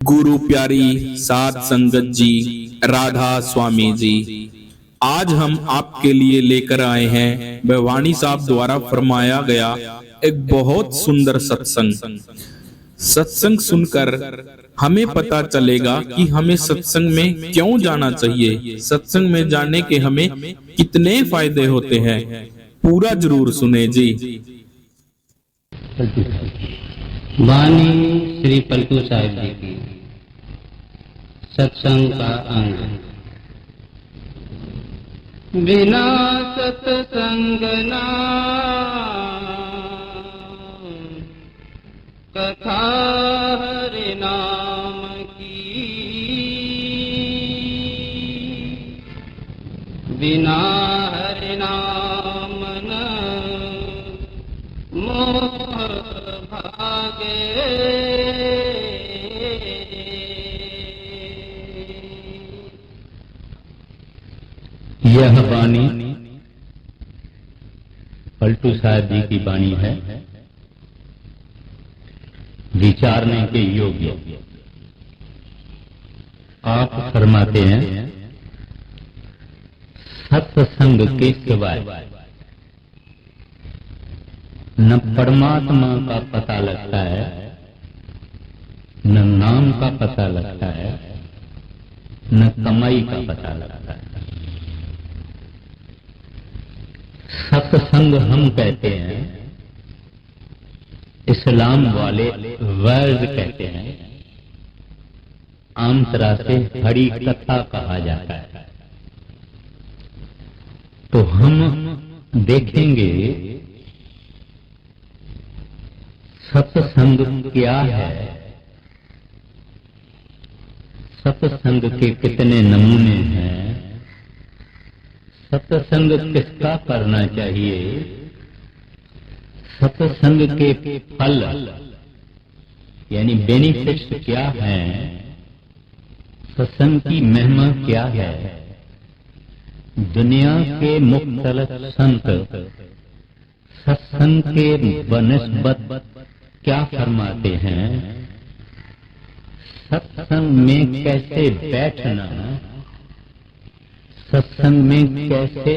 गुरु प्यारी साध संगत जी, राधा स्वामी जी, आज हम आपके लिए लेकर आए हैं वाणी साहब द्वारा फरमाया गया एक बहुत सुंदर सत्संग। सत्संग सुनकर हमें पता चलेगा कि हमें सत्संग में क्यों जाना चाहिए, सत्संग में जाने के हमें कितने फायदे होते हैं। पूरा जरूर सुने जी। वाणी श्री पलटू साहिब जी की सत्संग का अंग। बिना सत्संग ना कथा हरि नाम की, बिना हरि नाम न मोह भागे। यह वाणी पलटू साहब जी की वाणी है, विचारने के योग्य। आप फरमाते हैं, सत्संग के सिवाय न परमात्मा का पता लगता है, न नाम का पता लगता है, न कमाई का पता लगता है। सत्संग हम कहते हैं, इस्लाम वाले वर्ज कहते हैं, आम तरह से हरि कथा कहा जाता है। तो हम देखेंगे सत्संग क्या है, सत्संग के कितने नमूने हैं, सत्संग किसका करना चाहिए, सत्संग के फल यानी बेनिफिट्स क्या हैं, सत्संग की महिमा क्या है, दुनिया के मुख्तलिफ संत सत्संग के बनिस्बत क्या फरमाते हैं, सत्संग में कैसे बैठना, सत्संग में कैसे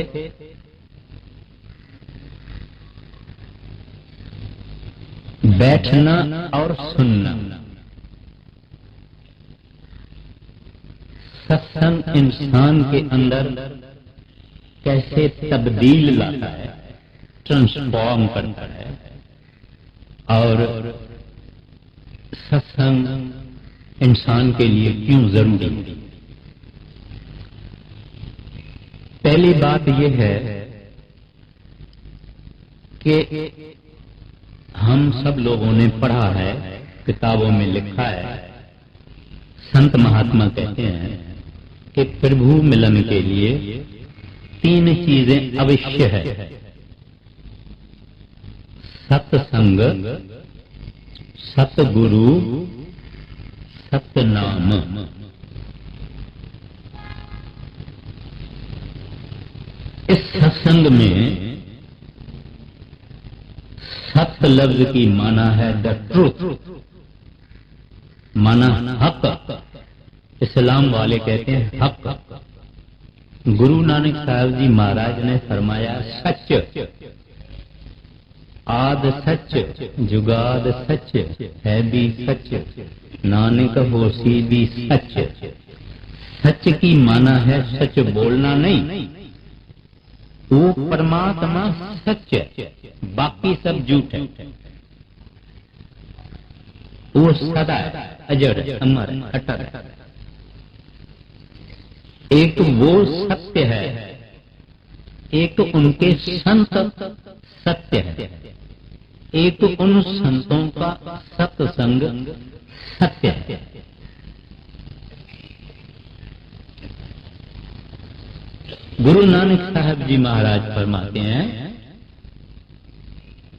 बैठना और सुनना। सत्संग इंसान के अंदर कैसे तब्दील लाता है, ट्रांसफॉर्म करता है, और सत्संग इंसान के लिए क्यों जरूरी है। पहली बात यह है कि हम सब लोगों ने पढ़ा है, किताबों में लिखा है, संत महात्मा कहते हैं कि प्रभु मिलन के लिए 3 चीजें अवश्य है, सत्संग, सतगुरु, सतनाम। इस सत्संग में सत्य लफ्ज की माना है द ट्रूथ, माना हक। इस्लाम वाले कहते हैं हक। गुरु नानक साहब जी महाराज ने फरमाया सच, आद सच, जुगाद सच, है भी सच, नानक होसी भी सच। सच की माना है सच बोलना नहीं, वो परमात्मा सच है, बाकी सब झूठ है। वो सदा है, अजर, अमर, अटर है। एक वो सत्य है, एक उनके संत सत्य है, एक उन संतों का सत्संग सत्य है। गुरु नानक साहब जी महाराज फरमाते हैं,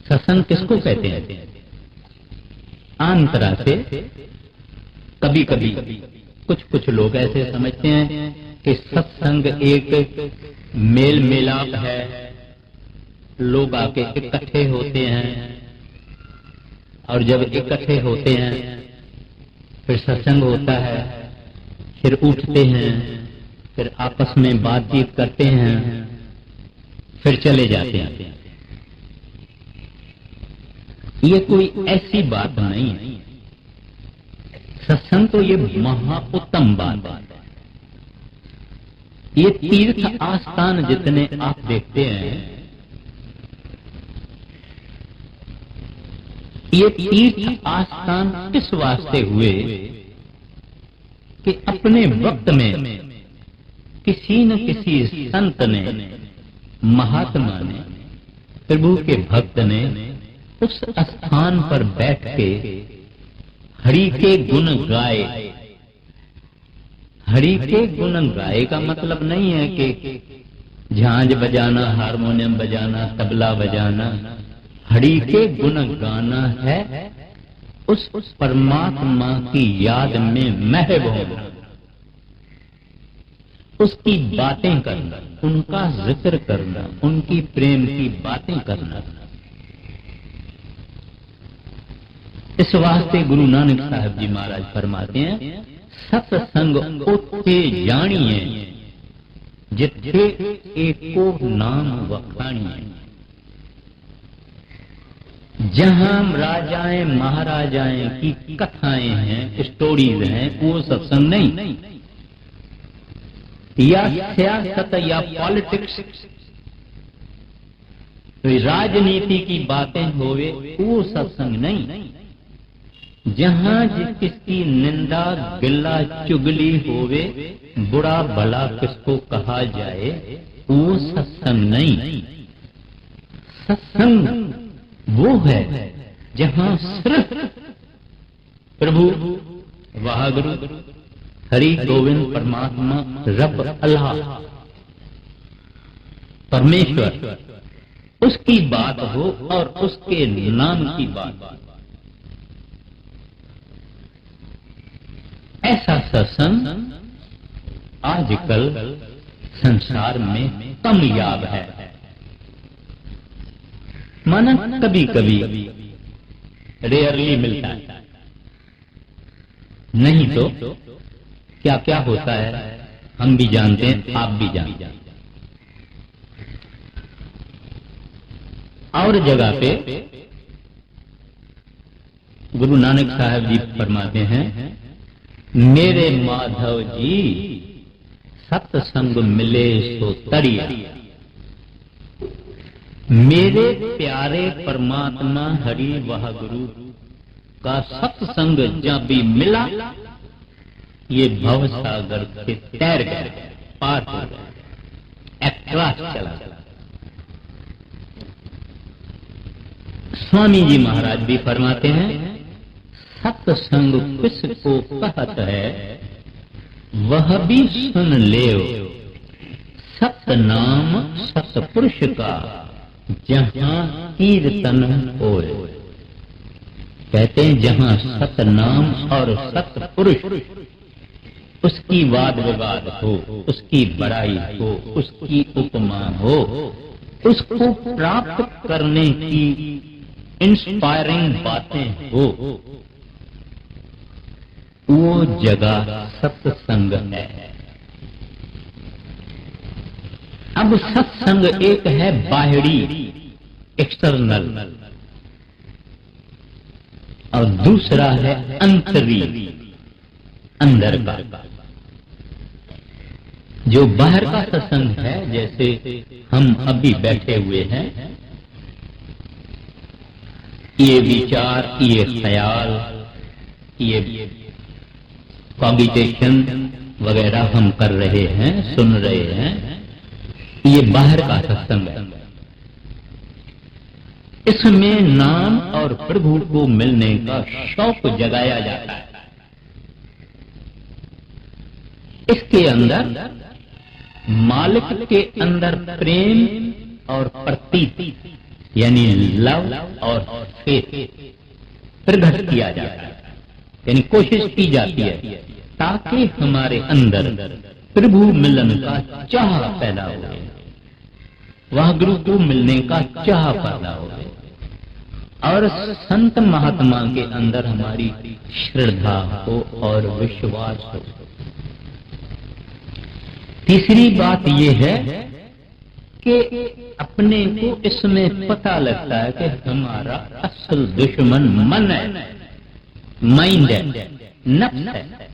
सत्संग किसको कहते हैं। आम तरह से कभी कभी कुछ लोग ऐसे समझते हैं कि सत्संग एक मेल मिलाप है, लोग आके इकट्ठे होते हैं और जब इकट्ठे होते हैं फिर सत्संग होता है, फिर उठते हैं, फिर आपस में बातचीत करते हैं, फिर चले जाते हैं। ये कोई ऐसी बात नहीं है। सत्संग तो ये महा उत्तम बात है। ये तीर्थ आस्थान जितने आप देखते हैं, ये तीर्थ आस्थान किस वास्ते हुए कि अपने वक्त में किसी न किसी संत ने, महात्मा ने, प्रभु के भक्त ने उस स्थान पर बैठ के हरि के गुण गाए। हरि के गुण गाए का मतलब नहीं है कि झांझ बजाना, हारमोनियम बजाना, तबला बजाना। हरि के गुण गाना है उस परमात्मा की याद में महव होना, उसकी बातें करना, उनका जिक्र करना, उनकी प्रेम की बातें करना। इस वास्ते गुरु नानक साहब जी महाराज फरमाते हैं, सत्संग ओथे जानिए जिथे एको नाम वखानिए। जहां राजाएं महाराजाएं की कथाएं हैं, स्टोरीज हैं, वो सत्संग नहीं। या सियासत या पॉलिटिक्स, राजनीति की बातें होवे, वो सत्संग नहीं। जहां जिसकी निंदा गिल्ला चुगली होवे, बुरा भला किसको कहा जाए, वो सत्संग नहीं। सत्संग वो है जहां सिर्फ प्रभु, वाहगुरु, हरि गोविंद परमात्मा, रब अल्लाह, परमेश्वर, उसकी बात हो और उसके नाम की बात। ऐसा सत्संग आजकल संसार में कम याद है। माना कभी कभी रेयरली मिलता है, नहीं तो क्या क्या होता है हम भी जानते हैं, आप भी जानते हैं। और जगह पे गुरु नानक साहब जी फरमाते हैं, मेरे माधव जी सत्संग मिले सो तरिया। मेरे प्यारे परमात्मा हरि वाहगुरु का सत्संग जब भी मिला, ये भव सागर से तैर गए, पार हो गए, एक्रॉस चला। स्वामी जी महाराज भी फरमाते हैं, सत्संग किसको कहत है वह भी सुन लेओ, सतनाम सतपुरुष का जहां कीर्तन होए। कहते हैं जहां सतनाम और सतपुरुष, उसकी वाद विवाद हो, उसकी बड़ाई हो, उसकी उपमा हो, उसको प्राप्त करने की इंस्पायरिंग बातें हो, वो जगह सत्संग है। अब सत्संग एक है बाहरी, एक्सटर्नल, और दूसरा है अंतरी, अंदर का। जो बाहर का सत्संग है, जैसे हम अभी बैठे हुए हैं, ये विचार, ये ख्याल, ये कॉगिटेशन वगैरह हम कर रहे हैं, सुन रहे हैं, ये बाहर का सत्संग है। इसमें नाम और प्रभु को मिलने का शौक जगाया जाता है। इसके अंदर मालिक के अंदर प्रेम और प्रतीति यानी लव और फेथ प्रकट किया जाता है, यानी कोशिश की जाती है ताकि हमारे अंदर प्रभु मिलन का चाह पैदा हो, वाहगुरु को मिलने का चाह पैदा हो, और संत महात्मा के अंदर हमारी श्रद्धा हो और विश्वास हो। तीसरी बात यह है कि अपने को इसमें पता लगता है कि हमारा असल दुश्मन मन है, माइंड है, नफ्स है,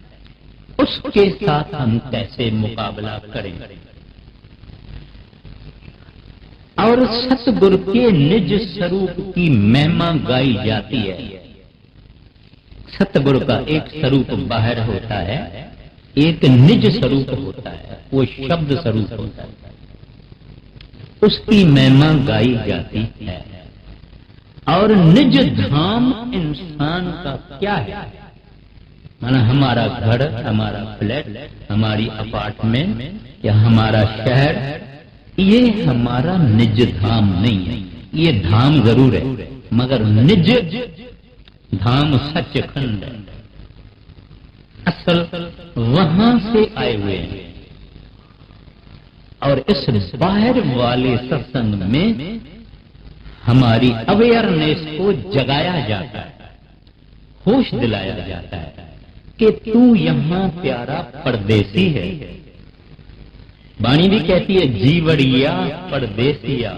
उसके साथ हम कैसे मुकाबला करें। और सतगुरु के निज स्वरूप की महिमा गाई जाती है। सतगुरु का एक स्वरूप बाहर होता है, एक निज स्वरूप होता है, वो शब्द स्वरूप होता है, उसकी महिमा गाई जाती है। और निज धाम इंसान का क्या है, माना हमारा घर, हमारा फ्लैट, हमारी अपार्टमेंट या हमारा शहर, ये हमारा निज धाम नहीं है। ये धाम जरूर है मगर निज धाम सचखंड है, असल वहां से आए हुए हैं। और इस बाहर वाले सत्संग में हमारी अवेयरनेस को जगाया जाता है, होश दिलाया जाता है कि तू यहां प्यारा परदेसी है। वाणी भी कहती है जीवड़िया परदेसिया,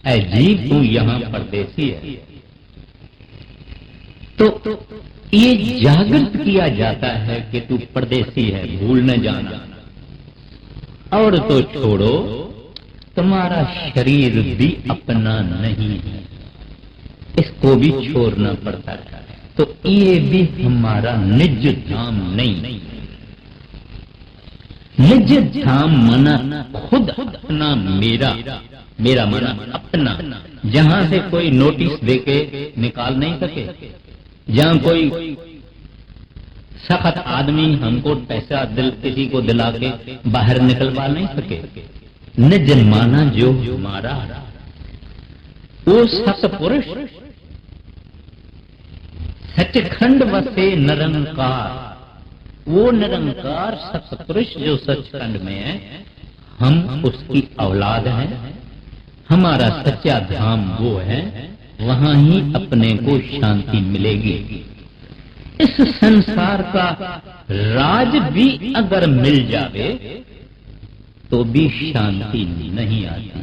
ऐ जीव तू यहां परदेसी है। तो ये जागृत किया जाता है कि तू परदेसी है, भूल न जाना। और तो छोड़ो, तुम्हारा शरीर भी अपना नहीं है, इसको भी छोड़ना पड़ता है। तो ये भी हमारा निज धाम नहीं। निज धाम मना खुद अपना, मेरा मना अपना, जहां से कोई नोटिस देके निकाल नहीं सके, जहां कोई सख्त आदमी हमको पैसा किसी को दिला के बाहर निकलवा नहीं सके। निज माना जो हमारा, वो सतपुरुष सचखंड वसे निरंकार, वो निरंकार सतपुरुष जो सचखंड में है, हम उसकी औलाद हैं। हमारा सच्चा धाम वो है, वहां ही अपने को शांति मिलेगी। इस संसार का राज भी अगर मिल जावे तो भी शांति नहीं आती,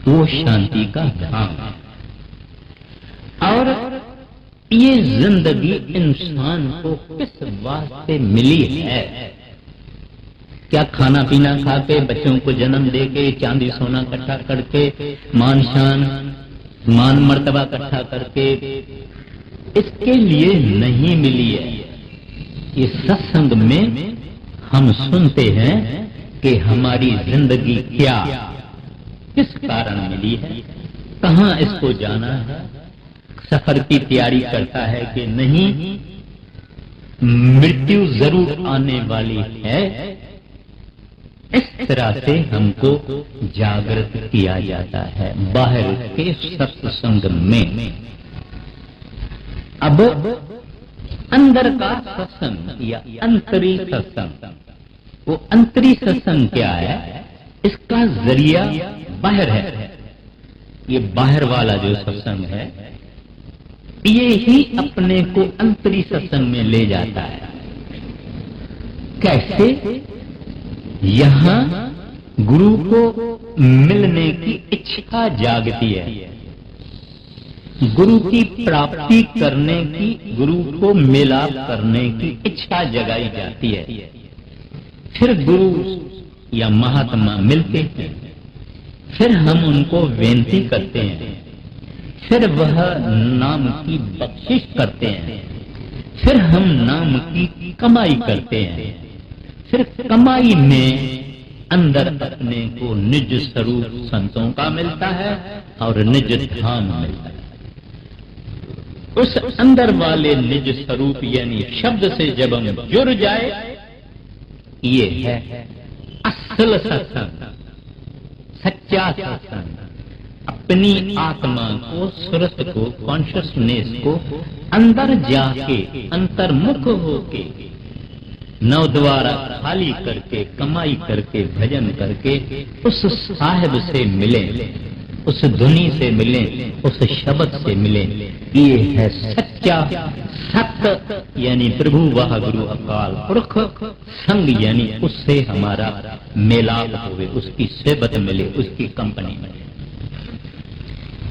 वो शांति का धाम। और ये जिंदगी इंसान को किस वास्ते मिली है? क्या खाना पीना खा के, बच्चों को जन्म दे के, चांदी सोना इकट्ठा करके, मान मर्तबा इकट्ठा करके, इसके लिए नहीं मिली है। ये सत्संग में हम सुनते हैं कि हमारी जिंदगी क्या, किस कारण मिली है, कहां इसको जाना है, सफर की तैयारी करता है कि नहीं, मृत्यु जरूर आने वाली है। इस तरह से हमको जागृत किया जाता है बाहर के सत्संग में। अब अंदर का सत्संग या अंतरी सत्संग, वो अंतरी सत्संग क्या है? इसका जरिया बाहर है। ये बाहर वाला जो सत्संग है, ये ही अपने को अंतरी सत्संग में ले जाता है। कैसे? यहां गुरु को मिलने की इच्छा जागती है, गुरु की प्राप्ति करने की, गुरु को मिलाप करने की इच्छा जगाई जाती है। फिर गुरु या महात्मा मिलते हैं, फिर हम उनको विनती करते हैं, फिर वह नाम की बख्शिश करते हैं, फिर हम नाम की कमाई करते हैं, फिर कमाई में अंदर अपने को निज स्वरूप संतों का मिलता है और निज धाम मिलता है। उस अंदर वाले निज स्वरूप यानी शब्द से जब हम जुड़ जाए, ये है असल सत्संग, सच्चा सत्संग। अपनी आत्मा को, सुरत को, कॉन्शियसनेस को अंदर जाके, अंतर्मुख होके, नव द्वारा खाली करके, कमाई करके, भजन करके उस साहिब से मिले, उस धुनी से मिले, उस शब्द से मिले। ये है सच्चा सत्य, यानी प्रभु वाहगुरु अकाल पुरख संग, यानी उससे हमारा मेलाप होवे, उसकी सेबत मिले, उसकी कंपनी मिले।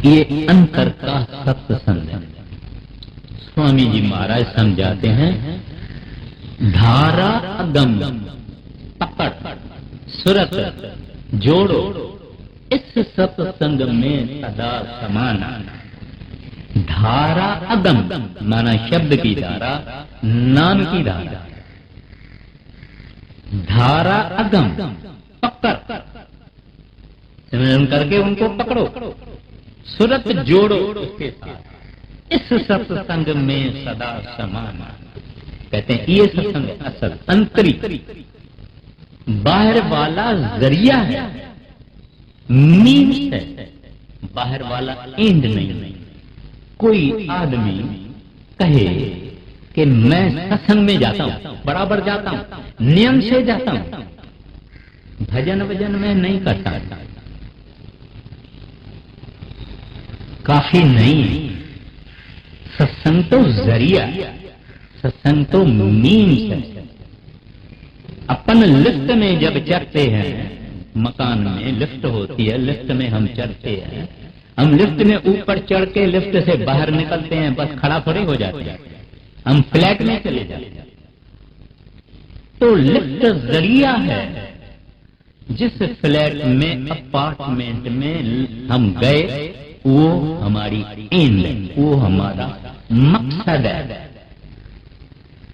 ये अंतर का सत्संग है। स्वामी जी महाराज समझाते हैं, धारा अगम पकड़ सुरत जोड़ो, इस सत्संग में सदा समान। धारा अगम माना शब्द की धारा, नाम की धारा। धारा अगम पकड़, सिमरन करके उनको पकड़ो, सुरत जोड़ो उसके साथ, इस सत्संग में सदा समान। कहते हैं ये सत्संग असल अंतरी, बाहर वाला जरिया है, मीन्स है, बाहर वाला एंड नहीं। कोई आदमी कहे कि मैं सत्संग में जाता हूं, बराबर जाता हूं, नियम से जाता हूं, भजन वजन में नहीं करता, काफी नहीं। सत्संग तो जरिया, सत्संग तो मीन्स है। अपन लिफ्ट में जब चढ़ते हैं, मकान में लिफ्ट होती है, लिफ्ट में हम चढ़ते हैं, हम लिफ्ट में ऊपर चढ़ के लिफ्ट से बाहर निकलते हैं, बस खड़ा थोड़ी हो जाते हैं, हम फ्लैट में चले जाते हैं। तो लिफ्ट जरिया है, जिस फ्लैट में अपार्टमेंट में हम गए वो हमारी एंड है, वो हमारा मकसद है।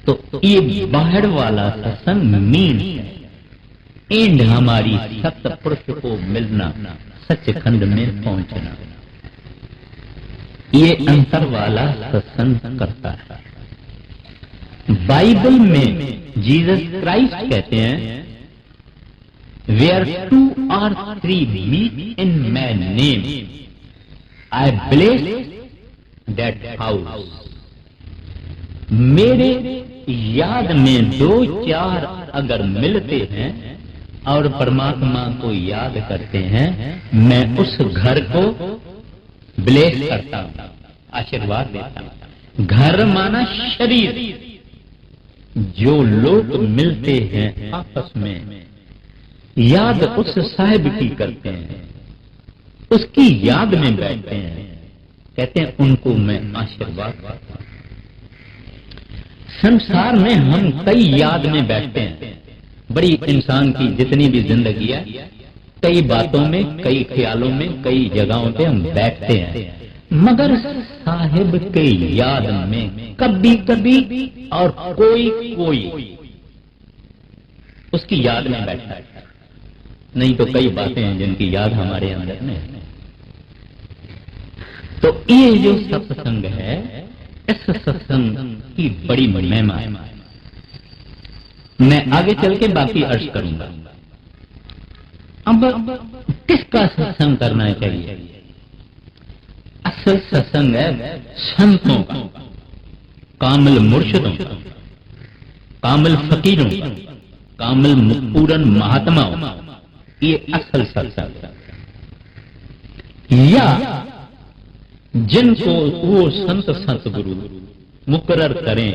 तो ये बाहर वाला सत्संग मीन है, एंड हमारी सत्य पुरुष को मिलना, सचखंड में पहुंचना। ये अंतर वाला सत्संग करता है। बाइबल में जीसस क्राइस्ट कहते हैं, where 2 or 3 meet in my name, I bless that house. मेरे याद में 2-4 अगर मिलते हैं और परमात्मा को याद करते हैं, मैं उस घर को ब्लेस करता हूं, आशीर्वाद देता हूं। घर माना शरीर, जो लोग मिलते हैं आपस में, याद उस साहिब की करते हैं, उसकी याद में बैठते हैं, कहते हैं उनको मैं आशीर्वाद करता हूं। संसार में हम कई याद में बैठते हैं, बड़ी इंसान की जितनी भी जिंदगी है, कई बातों में, कई ख्यालों में, कई जगहों पे हम बैठते हैं, मगर साहिब के याद में कभी कभी और कोई कोई उसकी याद में बैठता है। नहीं तो कई बातें हैं जिनकी याद हमारे अंदर में है। तो ये जो सत्संग है, इस सत्संग की बड़ी महिमा है। मैं आगे चल के बाकी अर्ज करूंगा। अब किसका सत्संग करना चाहिए? असल सत्संग है संतों का, कामिल मुर्शिदों का, कामिल फकीरों का, कामिल पूरन महात्माओं का। ये असल सत्संग है। या जिनको वो संत सतगुरु मुकर्रर करें,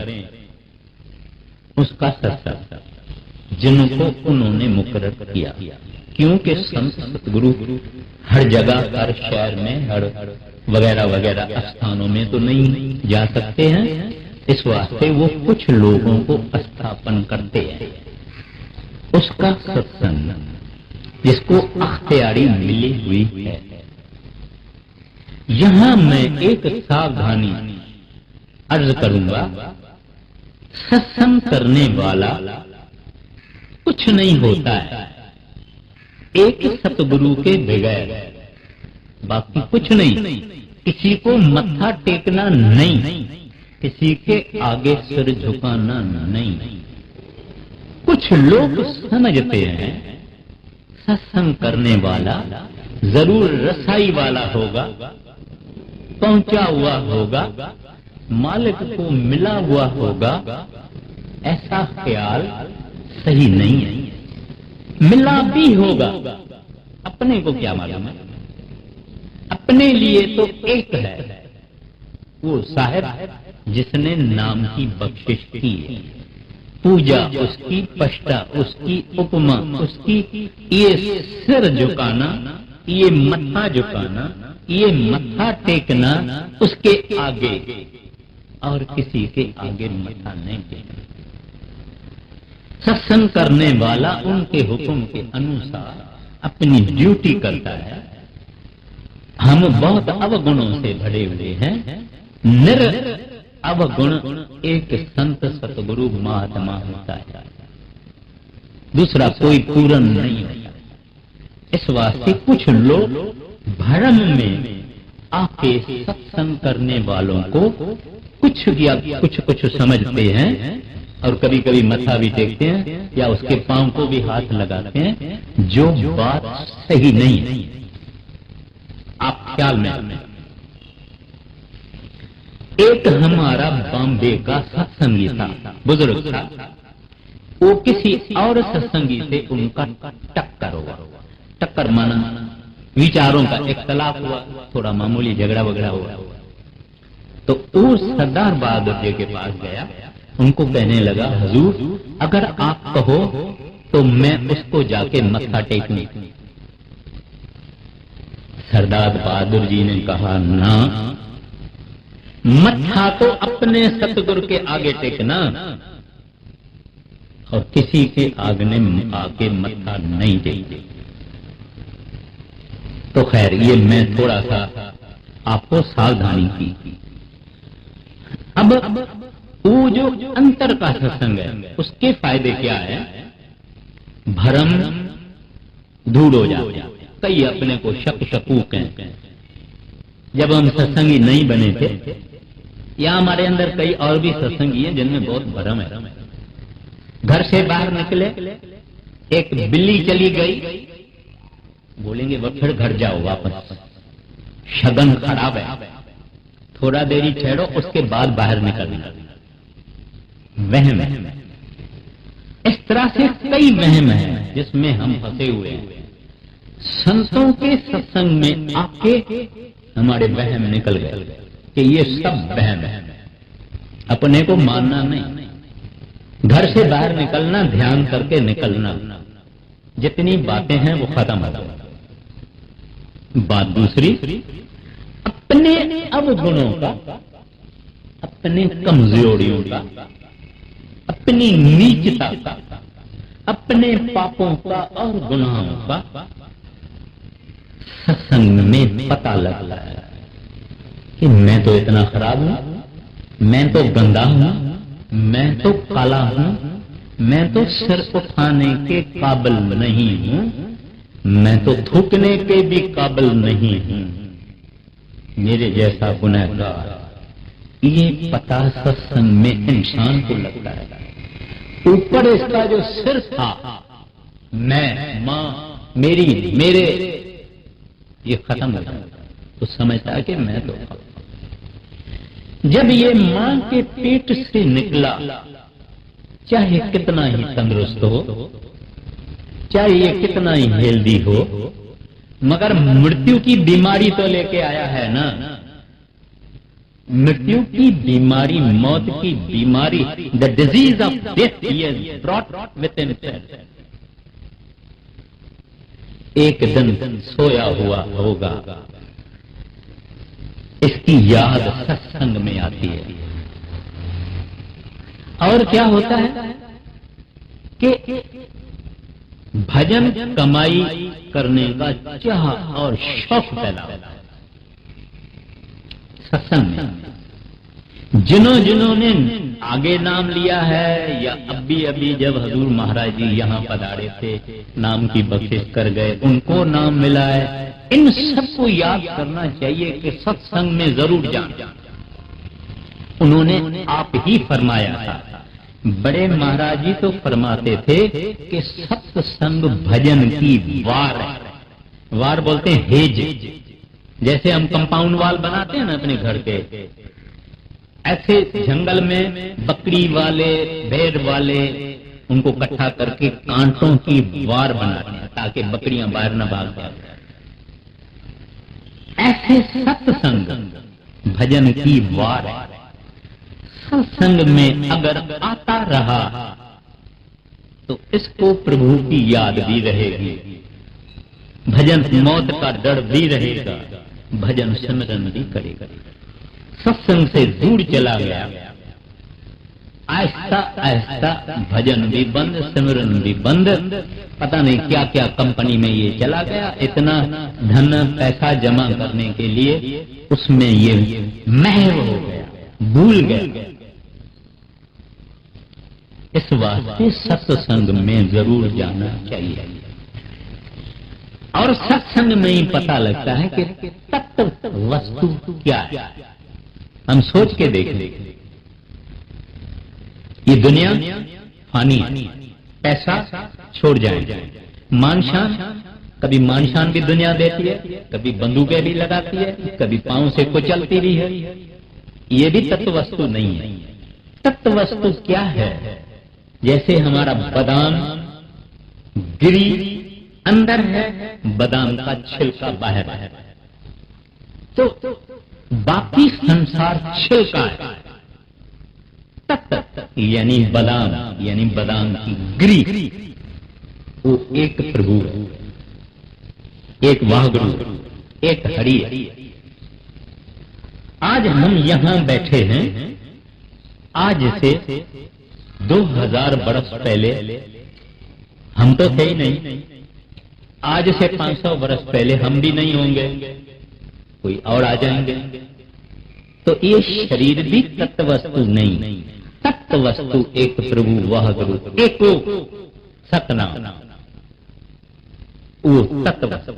उसका सत्संग, जिनको उन्होंने मुकर्रर किया। क्योंकि संत सतगुरु हर जगह, हर शहर में, हर वगैरह वगैरह स्थानों में तो नहीं जा सकते हैं, इस वास्ते वो कुछ लोगों को स्थापन करते हैं। उसका सत्संग जिसको अख्तियारी मिली हुई है। यहां मैं एक सावधानी अर्ज करूंगा, सत्संग करने वाला कुछ नहीं होता है एक सतगुरु के बगैर, बाकी कुछ नहीं। किसी को मत्था टेकना नहीं, किसी के आगे सिर झुकाना नहीं। कुछ लोग समझते हैं सत्संग करने वाला जरूर रसाई वाला होगा, पहुंचा हुआ होगा, मालिक को मिला हुआ होगा। ऐसा ख्याल सही नहीं है। मिला भी होगा, अपने को क्या मालूम है। अपने लिए तो एक है, वो साहब जिसने नाम की बख्शिश की है, पूजा उसकी, पष्टा उसकी, उपमा उसकी, ये सिर झुकाना, ये मत्था झुकाना, ये मत्था टेकना उसके आगे, और किसी के आगे मत्था नहीं टेकना। सत्संग करने वाला उनके हुक्म के अनुसार अपनी ड्यूटी करता है। हम बहुत अवगुणों से भरे हुए हैं, निर अवगुण एक संत सतगुरु महात्मा होता है, दूसरा कोई पूर्ण नहीं होता। इस वास्ते कुछ लोग भ्रम में आके सत्संग करने वालों को कुछ या कुछ समझते हैं, और कभी कभी मत्था भी टेकते हैं या उसके पांव को भी हाथ लगाते हैं, जो बात सही नहीं है। आप ख्याल में, एक हमारा बॉम्बे का सत्संगी था, बुजुर्ग था, वो किसी और सत्संगी से उनका टक्कर हुआ। टक्कर माना विचारों का इख्तलाफ हुआ, थोड़ा मामूली झगड़ा वगड़ा हुआ। तो वो सरदार बहादुर जी के पास गया, उनको कहने लगा, हुजूर अगर आप कहो तो मैं उसको जाके मत्था टेकूं। सरदार बहादुर जी ने कहा, ना, मत्था तो अपने सतगुरु के आगे टेकना, और किसी के आगे मत्था नहीं टेकते। तो खैर, ये मैं थोड़ा सा आपको सावधानी की। अब वो जो अंतर का सत्संग है, उसके फायदे क्या है? भरम दूर हो जाते। कई अपने को शक शकूक हैं। जब हम सत्संगी नहीं बने थे, या हमारे अंदर कई और भी सत्संगी हैं जिनमें बहुत भरम है। घर से बाहर निकले, एक बिल्ली चली गई, बोलेंगे वो फिर घर जाओ वापस, शगन खराब है, थोड़ा देरी ठहरो, उसके बाद बाहर निकलना। वहम है। इस तरह से कई वहम है जिसमें हम फंसे हुए हैं। संतों के सत्संग में आके हमारे वहम निकल गए कि ये सब वहम है, अपने को मानना नहीं। घर से बाहर निकलना, ध्यान करके निकलना, जितनी बातें हैं वो खत्म हो जाए। बात दूसरी, अपने अवगुणों का, अपने कमजोरियों का, अपनी नीचता का, अपने पापों का और गुनाहों का सत्संग में पता लगता है कि मैं तो इतना खराब हूं, मैं तो गंदा हूं, मैं तो काला हूं, मैं तो सिर उठाने के काबिल नहीं हूं, मैं तो थूकने के भी काबिल नहीं हूं, मेरे जैसा गुनहगार। ये पता सत्संग में इंसान को लगता है। ऊपर इसका जो सिर था, मैं, मां, मेरी, मेरे, ये खत्म हो जाता, तो समझता है कि मैं तो। जब ये मां के पेट से निकला, चाहे कितना ही तंदुरुस्त हो, चाहे ये कितना ही हेल्दी हो, मगर मृत्यु की बीमारी तो लेके आया है ना। मृत्यु की बीमारी, मौत की बीमारी, the disease of death he has brought with himself. एक दिन सोया हुआ होगा, इसकी याद सत्संग में आती है। और क्या होता है कि भजन कमाई करने का चाह और शौक पैदा होता है सत्संग में। जिन्होंने आगे नाम लिया है, या अभी जब हजूर महाराज जी यहाँ पधारे थे, नाम की बख्शिश कर गए, उनको नाम मिला है, इन सबको याद करना चाहिए कि सत्संग में जरूर जाना। उन्होंने आप ही फरमाया था, बड़े महाराज जी तो फरमाते थे कि सत्संग भजन की वार है। वार बोलते हैं हेज, जैसे हम कंपाउंड वाल बनाते हैं ना अपने घर के, ऐसे जंगल में बकरी वाले, भेड़ वाले, उनको इकट्ठा करके कांटों की वार बनाते हैं ताकि बकरियां बाहर न भाग जाए। ऐसे सत्संग भजन की वार है। सत्संग में अगर आता रहा तो इसको प्रभु की याद भी रहेगी, भजन मौत का डर भी रहेगा, भजन सिमरन भी करेगा। सत्संग से दूर चला गया, आहिस्ता आहिस्ता भजन भी बंद, सिमरन भी बंद, पता नहीं क्या क्या कंपनी में ये चला गया, इतना धन पैसा जमा करने के लिए उसमें ये महव हो गया, भूल गया। इस वास्ते सत्संग में जरूर जाना चाहिए, और सत्संग में ही पता लगता है कि तत्व वस्तु क्या है। हम सोच के देख ले, ये दुनिया फानी, पैसा छोड़ जाए, मानशान, कभी मानशान भी दुनिया देती है, कभी बंदूकें भी लगाती है, कभी पांव से कुचलती भी है। ये भी तत्व वस्तु नहीं है। तत्व वस्तु क्या है? जैसे हमारा बादाम गिरी अंदर है, बादाम का छिलका बाहर है, तो बाकी संसार छिलका है। तत्व यानी बादाम की गिरी, वो एक प्रभु है, एक वाहगुरु, एक हरि है। आज हम यहां बैठे हैं, आज से 2000 बरस पहले हम तो थे ही नहीं, आज से 500 बरस पहले हम भी नहीं होंगे, कोई और आ जाएंगे। तो ये शरीर भी तत्व वस्तु नहीं, तत्व वस्तु एक प्रभु वह गुरु, एको सतनाम, वो तत्व वस्तु।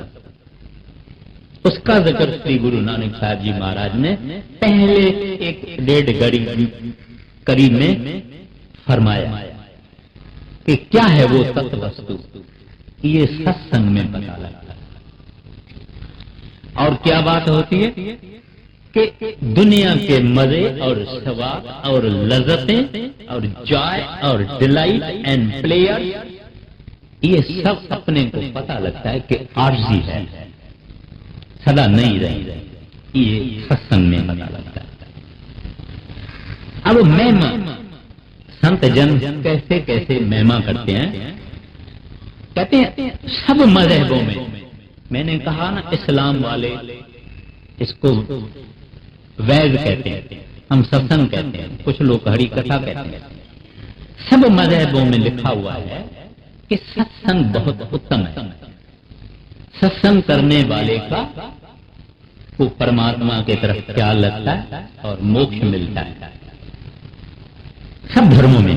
उसका जिक्र श्री गुरु नानक साहब जी महाराज ने पहले एक 1.5 कड़ी में फरमाया कि क्या है वो तत्व वस्तु। ये सत्संग में पता लगता है। और क्या बात होती है कि दुनिया के मजे और स्वाद और लज्जतें और जॉय और डिलाइट एंड प्लेयर, ये सब अपने को पता लगता है कि आर्जी है, सदा नहीं रही। ये सत्संग में पता लगता है। अब महिमा, संत जन कैसे कैसे महिमा करते हैं। कहते हैं सब मजहबों में, मैंने कहा ना इस्लाम वाले इसको वैद कहते हैं, हम सत्संग कहते हैं, कुछ लोग हरि कथा कहते हैं। सब मजहबों में लिखा हुआ है कि सत्संग बहुत उत्तम है। सत्संग करने वाले का को परमात्मा की तरफ ख्याल लगता है और मोक्ष मिलता है। सब धर्मों में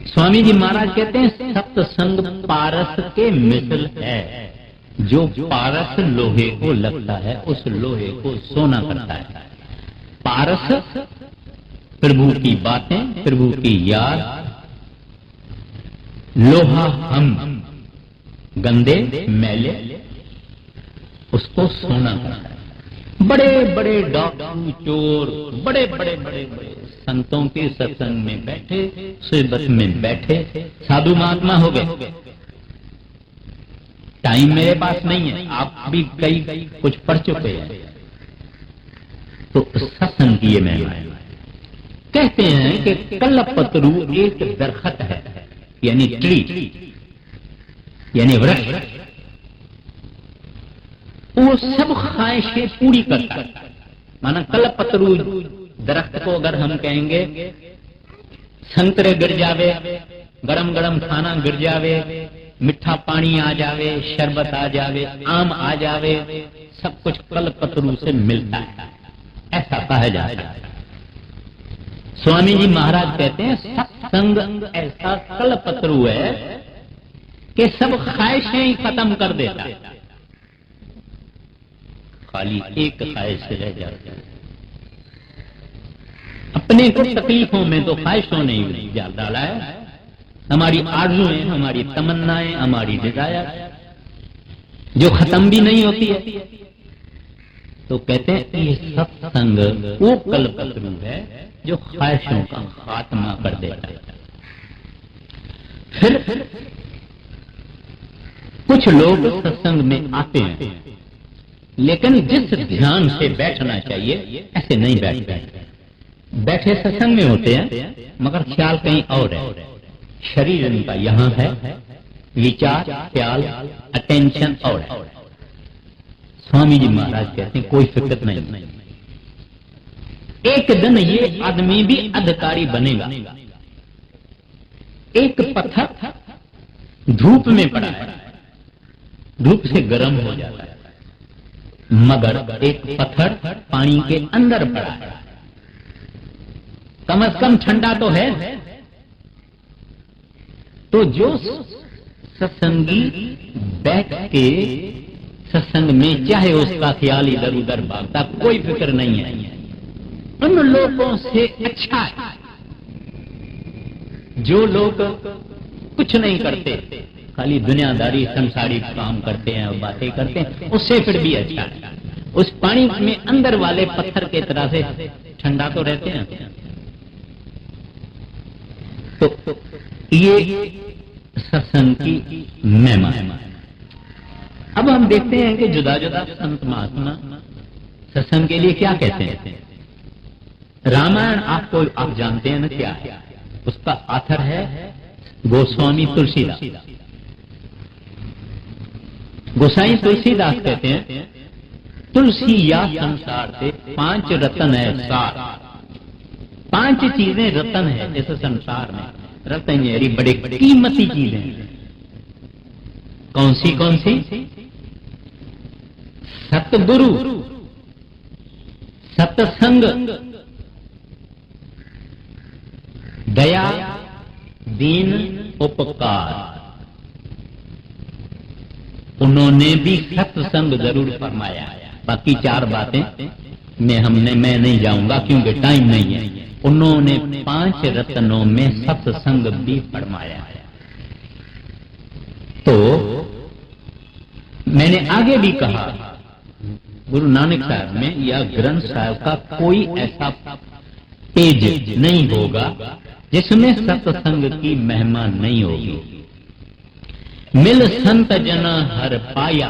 स्वामी जी महाराज कहते हैं सत्संग पारस के मिसल है, जो पारस लोहे को लगता है उस लोहे को सोना करता है। पारस प्रभु की बातें, प्रभु की याद, लोहा हम गंदे मैले उसको सोना करता है। बड़े बड़े डाकू चोर, बड़े बड़े बड़े बड़े संतों के सत्संग में बैठे, सोबत में बैठे, साधु महात्मा हो गए। टाइम मेरे पास नहीं है, आप भी कई कुछ पढ़ चुके हैं। तो सत्संग की ये महिमा है। कहते हैं कि कल्पतरु एक दरखत है, यानी ट्री, यानी वृक्ष, वो सब ख्वाहिशें पूरी करता है। माना कल्पतरु दरख्त को अगर हम कहेंगे संतरे गिर जावे, गरम गरम खाना गिर जावे, मीठा पानी आ जावे, शरबत आ जावे, आम आ जावे, सब कुछ कल्पतरु से मिलता है, ऐसा कहा जाता है। स्वामी जी महाराज कहते हैं सत्संग ऐसा कल्पतरु है कि सब ख्वाहिशें ही खत्म कर देता है, खाली एक ख्वाहिश रह जाती है। अपने को तकलीफों में तो ख्वाहिशों ने ही डाला है, हमारी आरज़ुएं, हमारी तमन्नाएं, हमारी डिजायर जो खत्म भी नहीं होती है। तो कहते हैं ये सत्संग वो कल्पतरु है जो ख्वाहिशों का खात्मा कर देता है। फिर कुछ लोग सत्संग में आते हैं लेकिन जिस ध्यान से बैठना चाहिए ऐसे नहीं बैठते। बैठे सत्संग में होते हैं मगर ख्याल कहीं और है, शरीर इनका यहां है, विचार ख्याल अटेंशन और है। स्वामी जी महाराज कहते हैं कोई फिक्र नहीं, एक दिन ये आदमी भी अधिकारी बनेगा। एक पत्थर धूप में पड़ा है, धूप से गर्म हो जाता है, मगर एक पत्थर पानी के अंदर पड़ा है, कम से कम ठंडा तो है। तो जो सत्संगी बैठ के सत्संग में चाहे उसका ख्याल इधर उधर भागता, कोई फिक्र नहीं है, उन लोगों से अच्छा है जो लोग कुछ नहीं करते, खाली दुनियादारी संसारी काम करते हैं और बातें करते हैं, उससे फिर भी अच्छा है। उस पानी में अंदर वाले पत्थर के तरह से ठंडा तो रहते हैं। तो ये सत्संग की महिमा है। अब हम देखते हैं कि जुदा जुदा संत महात्मा सत्संग के लिए क्या कहते हैं। रामायण आप जानते हैं ना क्या है, उसका आथर है गोस्वामी तुलसीदास। गोसाई तुलसीदास कहते हैं तुलसी या संसार से 5 रतन है सार। 5 चीजें रतन है जैसे संसार में रतन है, बड़े कीमती चीजें। कौन सी? सतगुरु, सत्संग, दया, दीन, उपकार। उन्होंने भी सत्संग जरूर फरमाया। बाकी 4 बातें मैं नहीं जाऊंगा क्योंकि टाइम नहीं है। उन्होंने 5 रत्नों में सत्संग भी फरमाया। तो मैंने आगे भी कहा गुरु नानक साहब में या ग्रंथ साहब का कोई ऐसा पेज नहीं होगा जिसमें सत्संग की महिमा नहीं होगी। मिल संत जना हर पाया,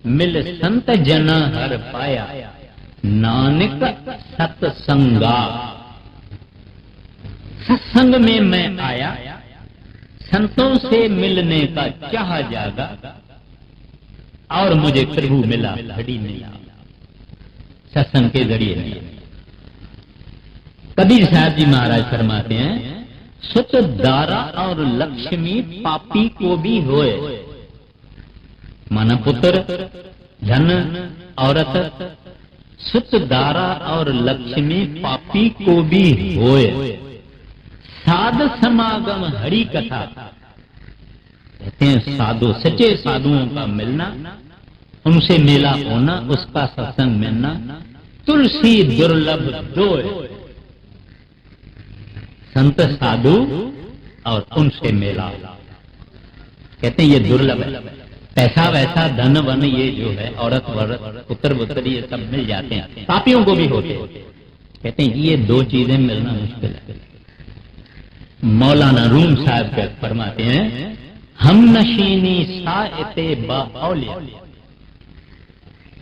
मिल संत जना हर पाया, नानक सत्संगा। सत्संग में मैं आया, संतों से मिलने का चाह जागा, और मुझे प्रभु मिला घड़ी नहीं। सत्संग के जरिए नहीं। कबीर साहब जी महाराज फरमाते हैं सुत दारा और लक्ष्मी पापी को भी होए। माना पुत्र, धन, औरत, सुत दारा और लक्ष्मी पापी को भी होए। साध समागम हरि कथा। कहते हैं साधु, सच्चे साधुओं का मिलना, उनसे मेला होना, उसका सत्संग मिलना, तुलसी दुर्लभ दोय। संत साधु और उनसे मेला, कहते हैं ये दुर्लभ है। पैसा वैसा धन वन ये जो है, औरत वरत पुत्र पुत्र ये सब मिल जाते हैं, पापियों को भी होते। कहते हैं ये 2 चीजें मिलना मुश्किल है। मौलाना रूम साहब फरमाते हैं हम नशीनी साइते बाउलिया।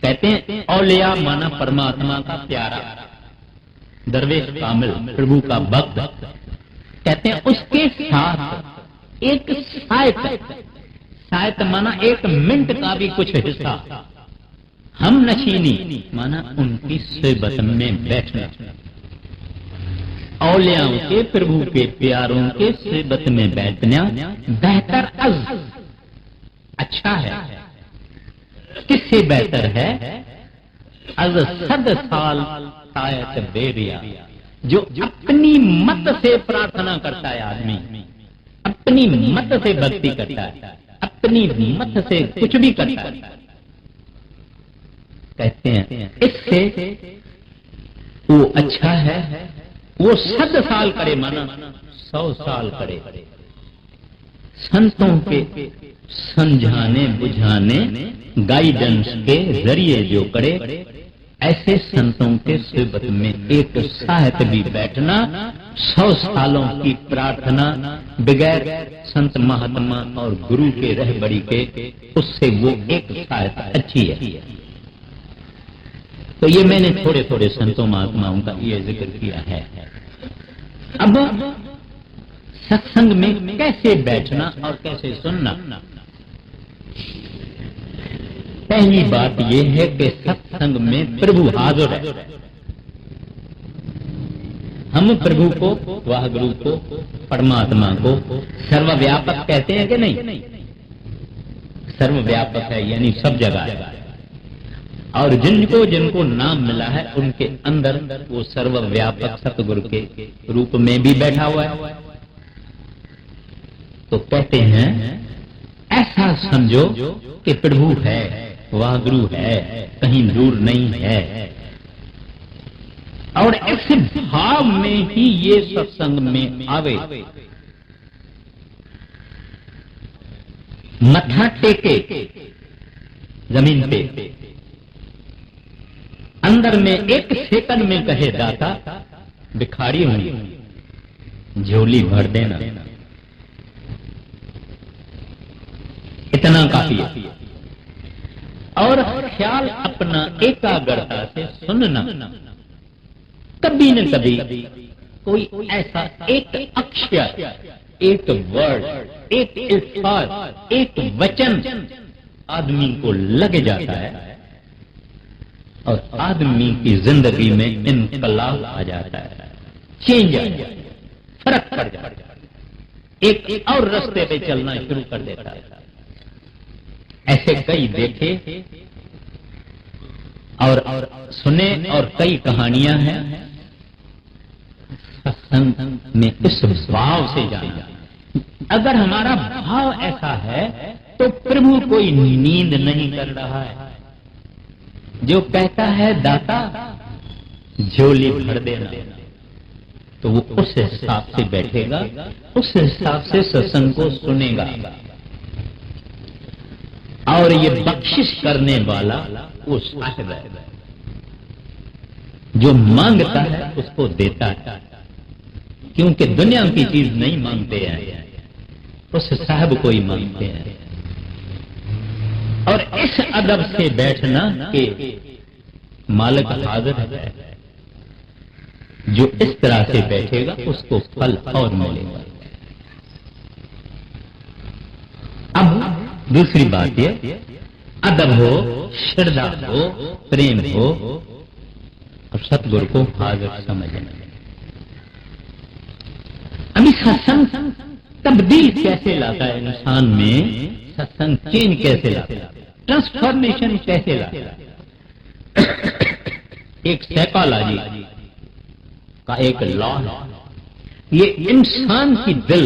कहते हैं औलिया माना परमात्मा का प्यारा, दरवेश कामिल, प्रभु का भक्त। कहते हैं उसके साथ एक सायत माना 1 मिनट का भी कुछ हिस्सा। हम नशीनी माना उनकी सोबत में बैठना, औलियाओं के प्रभु के प्यारों के सोबत में बैठना बेहतर अच्छा है। किससे बेहतर है? अज सद साल तायत बेरिया। जो अपनी मत से प्रार्थना करता है आदमी, अपनी मत से भक्ति करता है, अपनी मत से कुछ भी करता है, कहते हैं इससे वो अच्छा है। वो 100 साल करे माना 100 साल करे। संतों के समझाने बुझाने गाइडेंस के जरिए जो करे, ऐसे संतों के सोबत में एक साहत भी बैठना 100 सालों की प्रार्थना बगैर संत महात्मा और गुरु के रहबरी के, उससे वो एक सहायता अच्छी है। तो ये मैंने थोड़े थोड़े संतों महात्माओं का ये जिक्र किया है। अब सत्संग में कैसे बैठना और कैसे सुनना। पहली बात यह है कि सत्संग में प्रभु हाजिर है। हम प्रभु को, वाहगुरु को, परमात्मा को सर्वव्यापक कहते हैं कि नहीं? सर्वव्यापक है यानी सब जगह है, और जिनको जिनको नाम मिला है उनके अंदर वो सर्वव्यापक सतगुरु के रूप में भी बैठा हुआ है। तो कहते हैं ऐसा समझो कि प्रभु है, वाहगुरु है, कहीं दूर नहीं है, और ऐसे भाव में ही ये सत्संग में आवे। मत्था टेके जमीन पे, अंदर में एक सेकंड में कहे दाता भिखारी हूं, झोली भर देना, इतना काफी है। और ख्याल अपना एकाग्रता से सुनना। कभी न कभी कोई ऐसा एक अक्षर, एक वर्ड, एक अल्फाज, एक वचन आदमी को लग जाता है और आदमी की जिंदगी में इनकलाब आ जाता है, चेंज आ जाता है, फर्क पड़ जाता है, एक और रास्ते पे चलना शुरू कर देता है। ऐसे कई देखे और सुने और कई कहानियां हैं। सत्संग में इस भाव से जाना। अगर हमारा भाव ऐसा है तो प्रभु कोई नींद नहीं कर रहा है। जो कहता है दाता झोली भर देना, तो वो उस हिसाब से बैठेगा, उस हिसाब से सत्संग को सुनेगा। और ये बख्शिश करने वाला वो साहिब है, जो मांगता है उसको देता है, क्योंकि दुनिया की चीज नहीं मांगते हैं, उस साहिब को ही मांगते हैं। और इस अदब से बैठना कि मालिक हाजिर है, जो इस तरह से बैठेगा उसको फल और मिलेगा। अब दूसरी बात ये, अदब हो, श्रद्धा हो, प्रेम हो और सतगुरु को हाजिर समझना। अभी सत्संग तब्दील कैसे लाता है इंसान में, सत्संग चेंज कैसे लाता है, ट्रांसफॉर्मेशन कैसे लाता है। एक साइकोलॉजी का एक लॉ है, ये इंसान की दिल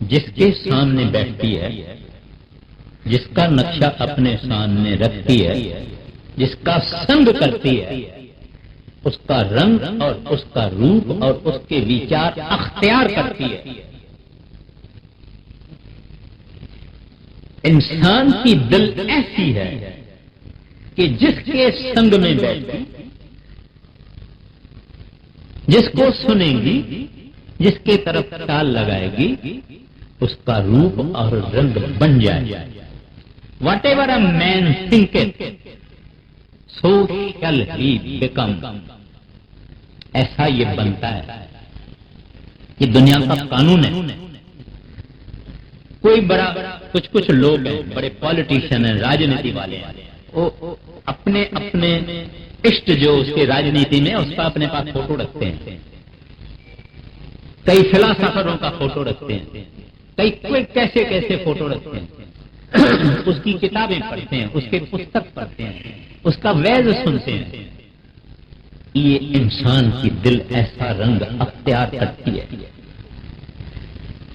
जिसके सामने बैठती है, जिसका नक्शा अपने सामने रखती है, जिसका संग करती है, उसका रंग और उसका रूप और उसके विचार अख्तियार करती है। इंसान की दिल ऐसी है कि जिसके संग में बैठती, जिसको सुनेगी, जिसके तरफ ख्याल लगाएगी, उसका रूप और रंग बन जाए। Whatever a man thinketh so shall he become, ऐसा ये बनता है। ये दुनिया का कानून है। कोई बड़ा कुछ लोग हैं, बड़े पॉलिटिशियन हैं, राजनीति वाले हैं, वो अपने अपने इष्ट जो उसके राजनीति में उसका अपने पास फोटो रखते हैं। कई फिलासफरों का फोटो रखते हैं, कई कोई कैसे कैसे फोटो रखते हैं। उसकी किताबें पढ़ते हैं, उसके पुस्तक पढ़ते हैं, उसका वैज़ सुनते हैं। ये इंसान की दिल ऐसा रंग अख्तियार करती है।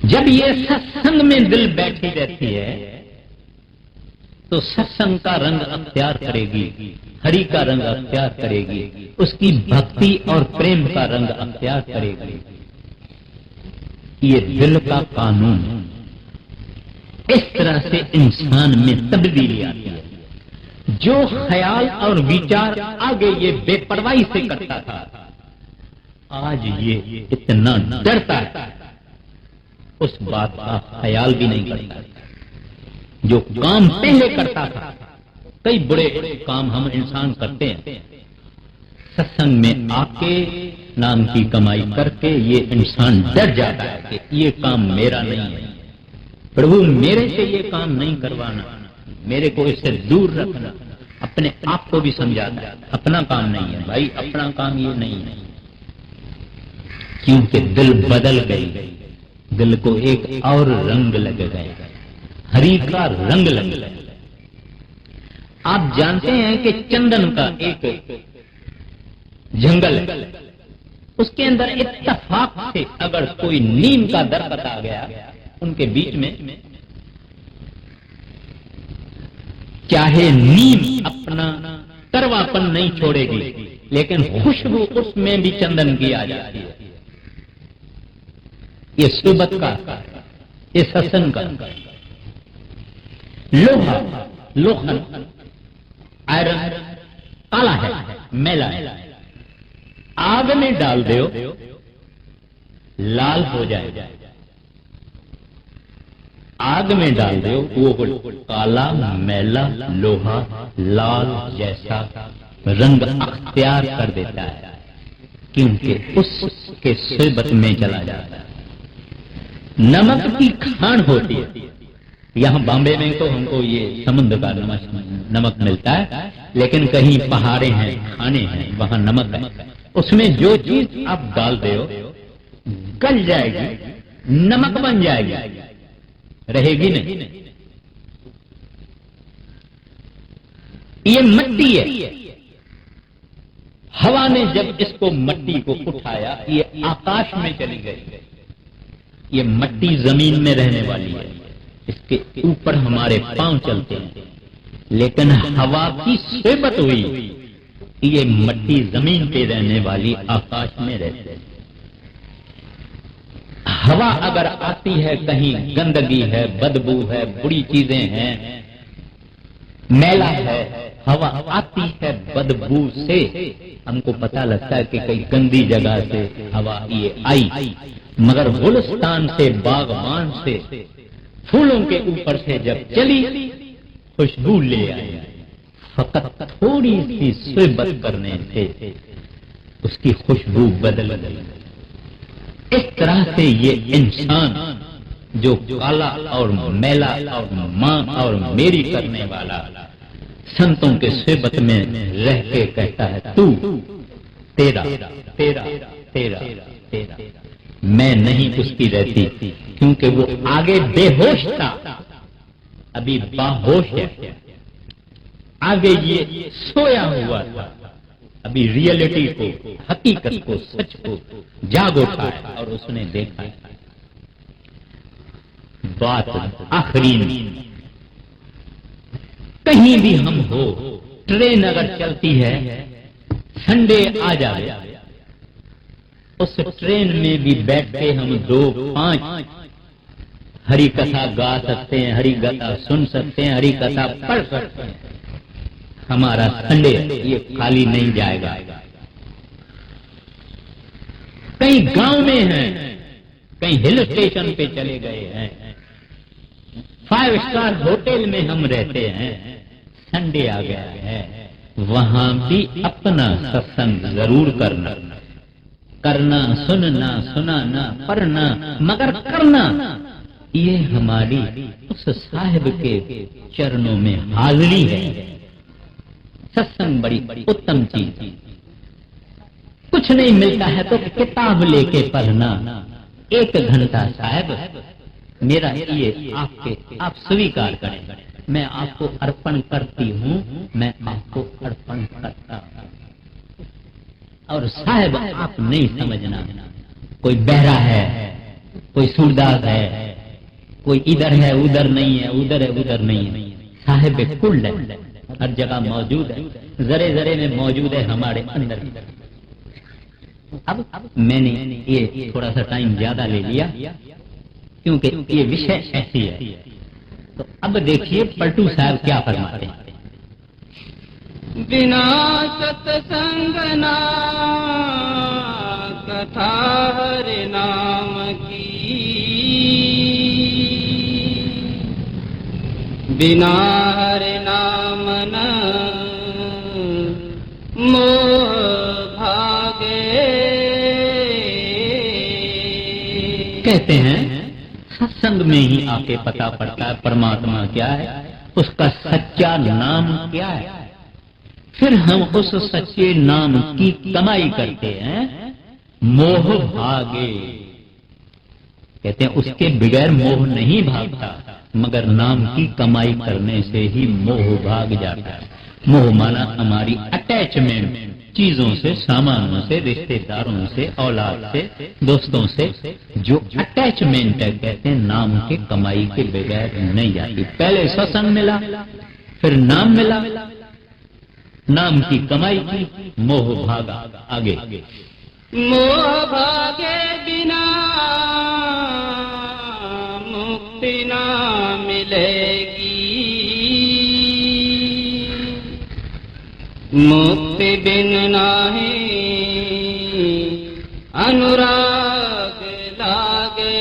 जब ये सत्संग में दिल बैठी रहती है तो सत्संग का रंग अख्तियार करेगी, हरि का रंग अख्तियार करेगी, उसकी भक्ति और प्रेम का रंग अख्तियार करेगी। ये दिल का कानून। इस तरह से इंसान में तब्दीली आती है। जो ख्याल और विचार आगे ये बेपरवाही से करता था, आज ये इतना डरता है, उस बात का ख्याल भी नहीं करता। जो काम पहले करता था, कई बड़े काम हम इंसान करते हैं, सत्संग में आके नाम की कमाई करके ये इंसान डर जाता है कि ये काम मेरा नहीं है, प्रभु मेरे से ये काम नहीं करवाना, मेरे को इससे दूर रखना। अपने आप को भी समझाता है अपना काम नहीं है भाई, अपना काम ये नहीं है, क्योंकि दिल बदल गई, दिल को एक और रंग लग गए, हरि का रंग लग गए। आप जानते हैं कि चंदन का एक जंगल है, उसके अंदर इत्तेफाक से अगर कोई नीम का दरख्त आ गया उनके बीच में, चाहे नीम अपना करवापन नहीं छोड़ेगी, लेकिन खुशबू उसमें भी चंदन की आ जाती है। ये सुबत का, ये सत्संग का। लोहा, लोहन, आयरन काला है, मैला है, आग में डाल दो लाल हो जाएगा, आग में डाल दो वो काला मैला लोहा लाल जैसा रंग अख्तियार कर देता है, क्योंकि उसके सोबत में चला जाता है। नमक की खान होती है, यहाँ बॉम्बे में तो हमको ये समुद्र का नमक मिलता है, लेकिन कहीं पहाड़े हैं, खाने हैं, वहां नमक है। उसमें जो चीज आप डाल दो गल जाएगी, नमक बन जाएगी, रहेगी नहीं। ये मिट्टी है, हवा ने जब इसको मिट्टी को उठाया ये आकाश में चली गई। ये मिट्टी जमीन में रहने वाली है, इसके ऊपर हमारे पांव चलते हैं, लेकिन हवा की सोबत हुई, ये मिट्टी जमीन पे रहने वाली आकाश में रहती है। हवा अगर आती है, कहीं गंदगी है, बदबू है, बुरी चीजें हैं, मैला है, हवा आती है बदबू से, हमको पता लगता है कि कई गंदी जगह से हवा ये आई, मगर गुलिस्तान से, बागबान से, फूलों के ऊपर से जब चली, खुशबू ले आई। फकत थोड़ी सी सोबत करने से उसकी खुशबू बदल गई। इस तरह से ये इंसान जो काला और मैला और मां और मेरी करने वाला, संतों के सोबत में रह के कहता है तू तेरा तेरा तेरा तेरा, मैं नहीं उसकी रहती, क्योंकि वो आगे बेहोश था, अभी बाहोश है। आगे ये सोया हुआ था, अभी रियलिटी को, हकीकत को, सच को जाग उठा है और उसने देखा है। बात आखिरी में, कहीं भी हम हो, ट्रेन अगर चलती है, संडे आ जाए, उस ट्रेन में भी बैठ के हम 2-5 हरि कथा गा सकते हैं, हरि कथा सुन सकते हैं, हरि कथा पढ़ सकते हैं। हमारा संडे ये खाली नहीं जाएगा। कहीं गांव में हैं, कहीं हिल स्टेशन पे चले गए हैं, 5 स्टार होटल में हम रहते हैं, संडे आ गया है, वहां भी अपना सत्संग जरूर करना, करना, सुनना, सुनाना, पढ़ना, मगर करना, ये हमारी उस साहिब के चरणों में हाजिरी है। सत्संग बड़ी उत्तम चीज, कुछ नहीं मिलता है तो किताब लेके पढ़ना, 1 घंटा साहब मेरा ये आप स्वीकार करें, मैं आपको अर्पण करती हूँ, मैं आपको अर्पण करता हूँ। और साहब आप नहीं समझना, कोई बहरा है, कोई सूरदास है, कोई इधर है उधर नहीं है, उधर है उधर नहीं है, साहिब कुल है, हर जगह मौजूद है, जरे जरे में मौजूद है हमारे अंदर। अब मैंने ये थोड़ा सा टाइम ज्यादा ले लिया, क्योंकि ये विषय ऐसी है। तो अब देखिए पलटू साहब क्या फरमाते हैं। बिना सत्संग ना कथा हरि नाम की, बिना हरि नाम न मोह भागे। कहते हैं सत्संग में ही आके पता पड़ता है परमात्मा क्या है, उसका सच्चा नाम क्या है। फिर हम उस सच्चे नाम की कमाई करते हैं, मोह भागे। कहते हैं उसके बगैर मोह नहीं भागता, मगर नाम की कमाई करने से ही मोह भाग जाता है। मोह माना हमारी अटैचमेंट चीजों से, सामानों से, रिश्तेदारों से, औलाद से, दोस्तों से जो अटैचमेंट है, कहते हैं नाम के कमाई के बगैर नहीं जाती। पहले सत्संग मिला, फिर नाम मिला, नाम की कमाई की, मोह भागा आगे। मोह भागे बिना मुक्ति ना मिलेगी, मुक्ति बिन नाही अनुराग लागे।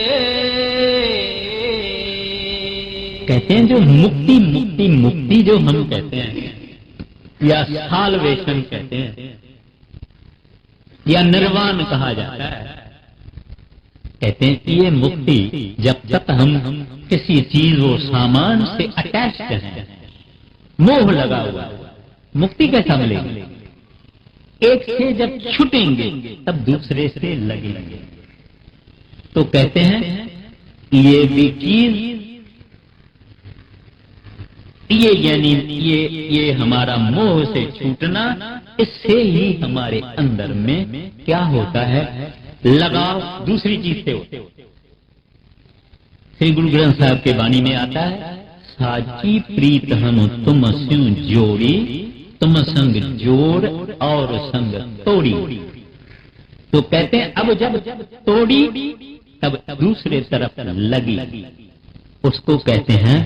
कहते हैं जो मुक्ति मुक्ति मुक्ति जो हम कहते हैं, या साल्वेशन कहते हैं, या निर्वाण कहा जाता है। कहते हैं ये मुक्ति जब तक हम किसी चीज व सामान से अटैच हैं, मोह लगा हुआ, मुक्ति कैसा मिलेगी? एक से जब छूटेंगे तब दूसरे से लगेंगे। तो कहते हैं ये भी चीज, ये यानी ये हमारा मोह से छूटना, इससे ही हमारे अंदर में क्या होता है, लगाव दूसरी चीज से होता है। श्री गुरु ग्रंथ साहब के वाणी में आता है, साची प्रीत हम तुम स्यों जोड़ी, तुम संग जोड़ और संग तोड़ी। तो कहते हैं अब जब तोड़ी तब दूसरे तरफ लगी, उसको कहते हैं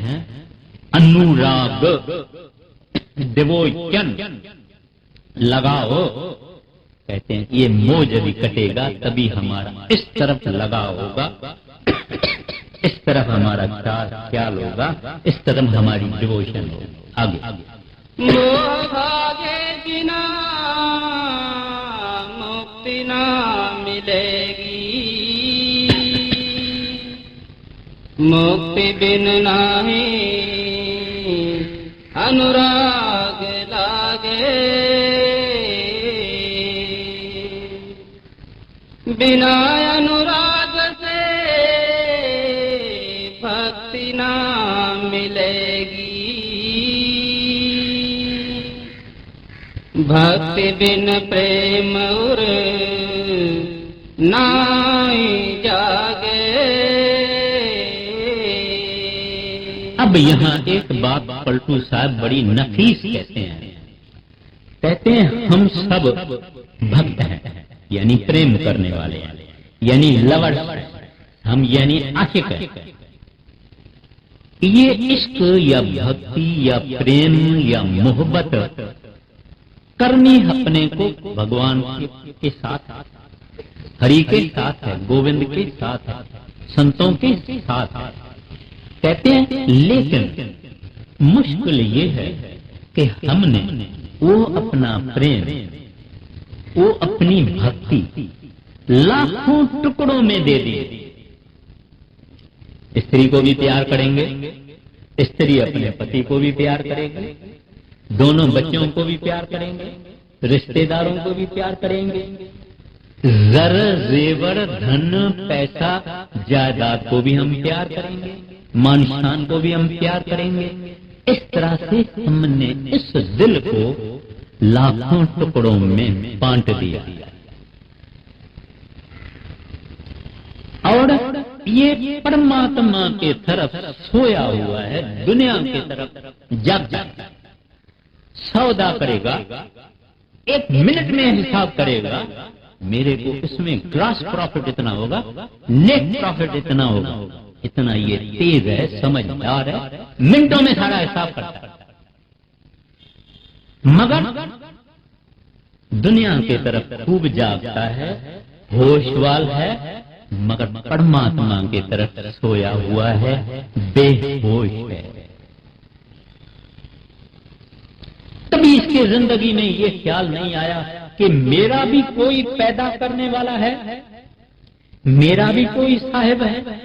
अनुराग, डिवोशन, लगाओ। कहते हैं ये मोह जब कटेगा तभी हमारा इस तरफ लगाव होगा, इस तरफ हमारा ख्याल होगा, इस तरफ हमारी डिवोशन होगा। आगे मोह भागे बिना मुक्ति ना मिलेगी, मुक्ति बिन नाही अनुराग लागे। बिना अनुराग से भक्ति ना मिलेगी, भक्ति बिन प्रेम उर नाई जागे। अब यहाँ एक बात पलटू साहब बड़ी नफीस कहते हैं। कहते हैं हम सब भक्त हैं, यानी प्रेम करने वाले हैं, यानी लवर्स, हम यानी आशिक हैं। ये इश्क या भक्ति या प्रेम या मोहब्बत करनी अपने को भगवान के साथ, हरि के साथ है, गोविंद के साथ है, संतों के साथ है। कहते हैं लेकिन मुश्किल ये है कि हमने वो अपना प्रेम, वो अपनी भक्ति लाखों टुकड़ों में दे दी। स्त्री को भी प्यार करेंगे, स्त्री अपने पति को भी प्यार करेगी, दोनों बच्चों को भी प्यार करेंगे, रिश्तेदारों को भी प्यार करेंगे, जर जेवर धन पैसा जायदाद को भी हम प्यार करेंगे, मान शान को भी हम प्यार करेंगे। इस तरह से हमने इस दिल को लाखों टुकड़ों में बांट दिया और ये परमात्मा के तरफ सोया हुआ है, दुनिया के तरफ जग जाता है, सौदा करेगा, एक मिनट में हिसाब करेगा, मेरे को इसमें ग्रास प्रॉफिट इतना होगा, नेट प्रॉफिट इतना होगा, इतना ये तेज है, समझदार है, मिनटों में सारा हिसाब करता है। मगर दुनिया की तरफ खूब जागता है, होशवाल है मगर परमात्मा की तरफ सोया हुआ है, बेहोश है। तभी इसकी जिंदगी में ये ख्याल नहीं आया कि मेरा भी कोई पैदा करने वाला है, मेरा भी कोई साहिब है,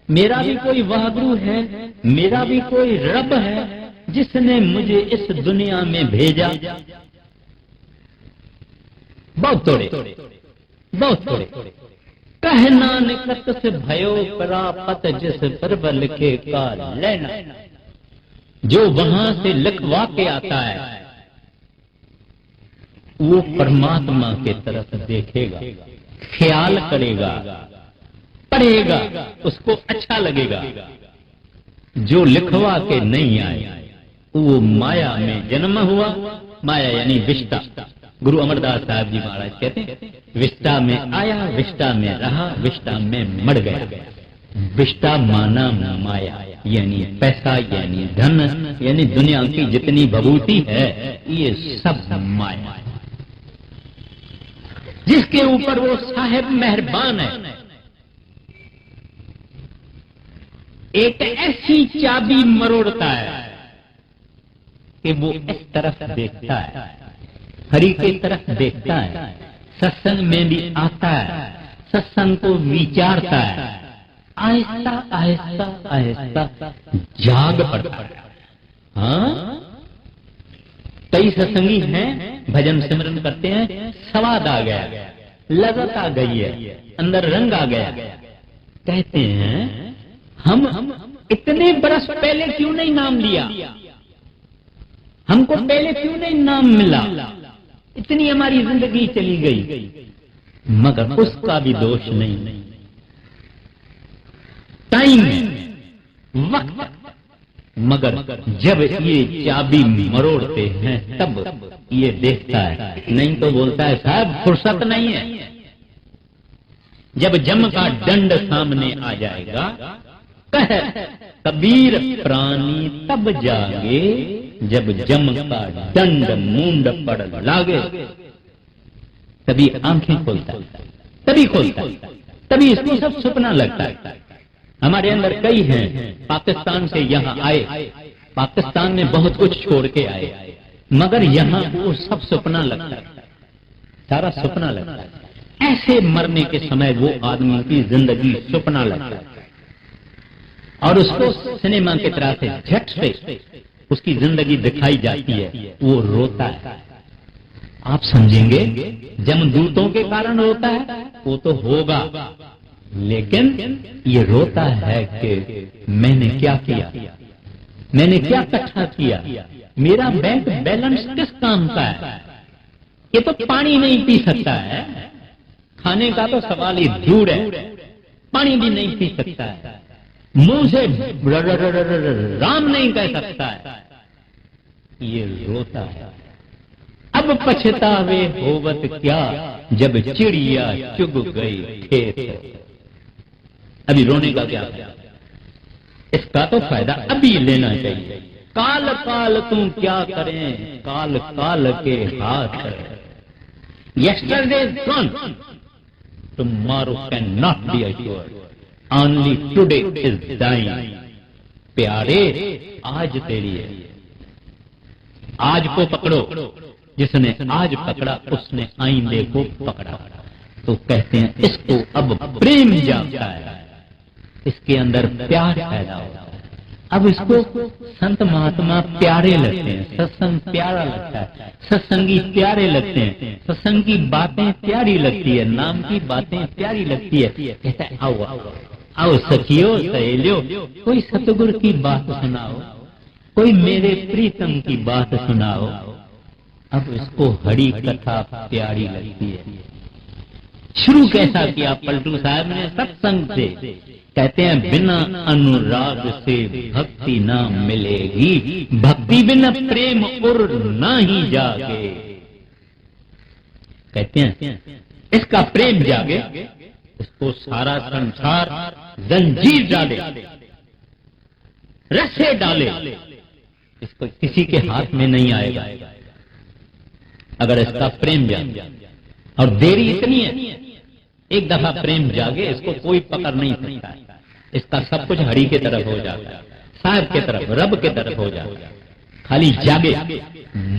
मेरा भी कोई वाहगुरु है, मेरा भी कोई रब है जिसने मुझे इस दुनिया में भेजा। बहुत थोड़े, बहुत थोड़े। कह नानक से भयो प्रापत जिस पर लिखे का लेना। जो वहां से लिखवा के आता है वो परमात्मा के तरफ देखेगा, ख्याल करेगा, पढ़ेगा, उसको अच्छा लगेगा। जो लिखवा के नहीं आए वो माया में जन्म हुआ। माया यानी विष्टा। गुरु अमरदास साहब जी महाराज कहते हैं विष्टा में आया, विष्टा में रहा, विष्टा में मर गया। विष्टा माना माया यानी पैसा, यानी धन, यानी दुनिया की जितनी भभूति है ये सब माया है। जिसके ऊपर वो साहिब मेहरबान है, एक ऐसी चाबी मरोड़ता है कि वो इस तरफ देखता है, हरि की तरफ देखता है, सत्संग में भी आता है, सत्संग को विचारता है, आहिस्ता आहिस्ता आहिस्ता जाग पड़ता है। हाँ, कई सत्संगी हैं भजन सिमरन करते हैं, स्वाद आ गया, लज़त आ गई है, अंदर रंग आ गया। कहते हैं हम इतने बरस पहले क्यों नहीं नाम लिया, हमको पहले क्यों नहीं नाम मिला, इतनी हमारी जिंदगी चली गई। मगर उसका भी दोष नहीं, टाइम वक्त। मगर जब ये चाबी मरोड़ते हैं तब ये देखता है, नहीं तो बोलता है साहब फुर्सत नहीं है। जब जम का दंड सामने आ जाएगा, कह कबीर प्राणी तब जागे, जब जम का दंड मूंड पड़ लागे। तभी आंखें खोलता है, तभी खोलता है, तभी इसको सब सपना लगता है। हमारे अंदर कई हैं पाकिस्तान से यहाँ आए, पाकिस्तान में बहुत कुछ छोड़ के आए, मगर यहाँ वो सब सपना लगता है, सारा सपना लगता है। ऐसे मरने के समय वो आदमी की जिंदगी सपना लगता है और उसको सिनेमा की तरह से झट से उसकी जिंदगी दिखाई जाती है, वो रोता है। आप समझेंगे जमदूतों के कारण रोता है, वो तो होगा, लेकिन ये रोता है कि मैंने क्या किया, मैंने क्या इकट्ठा किया, मेरा बैंक बैलेंस किस काम का है। ये तो पानी नहीं पी सकता है, खाने का तो सवाल ही दूर है, पानी भी नहीं पी सकता है, मुंह से राम नहीं कह सकता है। ये रोता है। अब पछतावे होवत क्या, जब चिड़िया चुग गई खेत। अभी रोने का क्या, इसका तो फायदा अभी लेना चाहिए। काल काल तुम क्या करें, काल काल के हाथ। Yesterday is gone, tomorrow can not be assured, only today is dying. प्यारे आज तेरी है, आज को पकड़ो। जिसने आज पकड़ा उसने आईंदे को पकड़ा। तो कहते हैं इसको अब प्रेम जागता है, इसके अंदर प्यार पैदा होता है। अब इसको संत महात्मा प्यारे लगते हैं, सत्संग प्यारा लगता है, सत्संगी प्यारे लगते हैं, सत्संग की बातें प्यारी लगती है, नाम की बातें प्यारी लगती है। कहता है आओ आओ आओ सखियो सहेलियो, कोई सतगुरु की बात सुनाओ, कोई मेरे प्रीतम की बात सुनाओ। अब इसको हरि कथा प्यारी लगती है। शुरू कैसा किया पलटू साहब ने, सत्संग से। कहते हैं बिना अनुराग से भक्ति ना मिलेगी, भक्ति बिना प्रेम उर ना ही जागे। कहते हैं इसका प्रेम जागे, इसको सारा संसार जंजीर डाले, रस्से डाले, इसको किसी के हाथ में नहीं आएगा अगर इसका प्रेम जागे। और देरी इतनी है एक दफा प्रेम जागे, इसको कोई पकड़ नहीं सकता। इसका सब कुछ हरि के तरफ हो जाता है, साहब के तरफ, रब के तरफ हो जाता है। खाली जागे,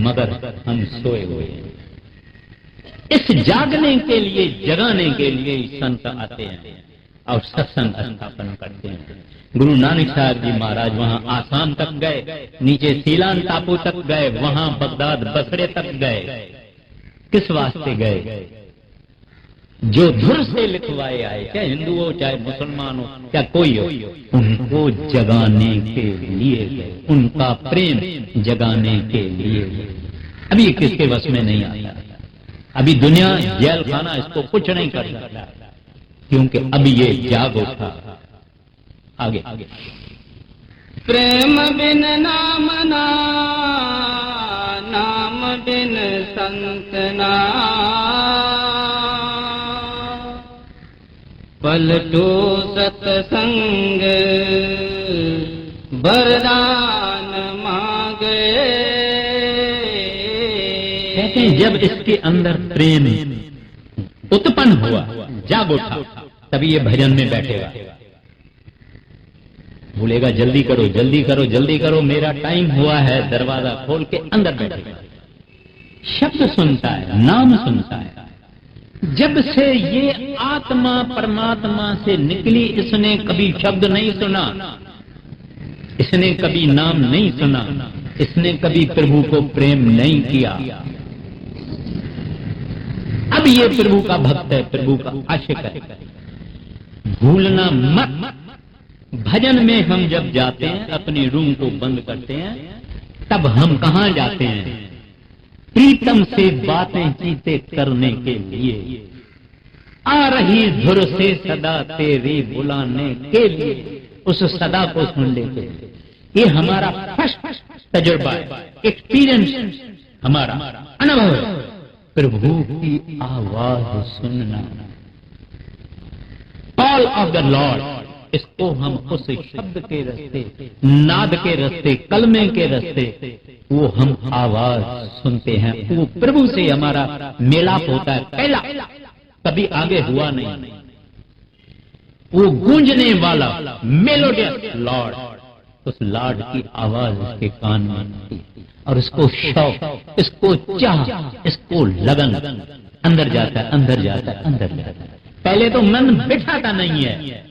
मगर हम सोए हुए हैं। इस जागने के लिए, जगाने के लिए संत आते हैं और सत्संग स्थापन करते हैं। गुरु नानक साहब जी महाराज वहां आसाम तक गए, नीचे सीलान टापू तक गए, वहां बगदाद बसरे तक गए। किस वास्ते गए? जो धुर से लिखवाए आए, चाहे हिंदू हो चाहे मुसलमान हो चाहे कोई हो, उनको जगाने के लिए गए, उनका प्रेम जगाने के लिए गए। अभी ये किसके वश में नहीं आता। अभी दुनिया, जेल खाना इसको कुछ नहीं कर सकता, क्योंकि अभी ये जाग उठा। आगे प्रेम बिन नाम ना, नाम बिन संत ना, पलटो सत्संग वरदान मांगे। कहते हैं जब इसके अंदर प्रेम उत्पन्न हुआ, जाग उठा, तभी ये भजन में बैठेगा। बोलेगा जल्दी करो, जल्दी करो, जल्दी करो, मेरा टाइम हुआ है। दरवाजा खोल के अंदर बैठेगा, शब्द सुनता है, नाम सुनता है। जब से ये आत्मा परमात्मा से निकली, इसने कभी शब्द नहीं सुना, इसने कभी नाम नहीं सुना, इसने कभी प्रभु को प्रेम नहीं किया। अब ये प्रभु का भक्त है, प्रभु का आशिक है। भूलना मत, भजन में हम जब जाते हैं, अपने रूम को बंद करते हैं, तब हम कहां जाते हैं? प्रीतम से बातें चीते करने के लिए। आ रही धुर से सदा तेरी बुलाने के लिए, उस सदा को सुनने के लिए। ये हमारा फर्स्ट तजुर्बा है, एक्सपीरियंस, हमारा अनुभव है। प्रभु की आवाज सुनना, कॉल ऑफ द लॉर्ड। इसको हम उस शब्द के रास्ते, नाद के रास्ते, कलमे के रास्ते, वो हम आवाज सुनते हैं। वो प्रभु से हमारा मेलाप होता है, पहला, कभी आगे हुआ नहीं। वो गूंजने वाला मेलोडियस लॉर्ड, उस लॉर्ड की आवाज उसके कान में आती, और इसको शौक, इसको चाह, इसको लगन अंदर जाता है, अंदर जाता है, अंदर जाता है। पहले तो मन बिठाता नहीं है।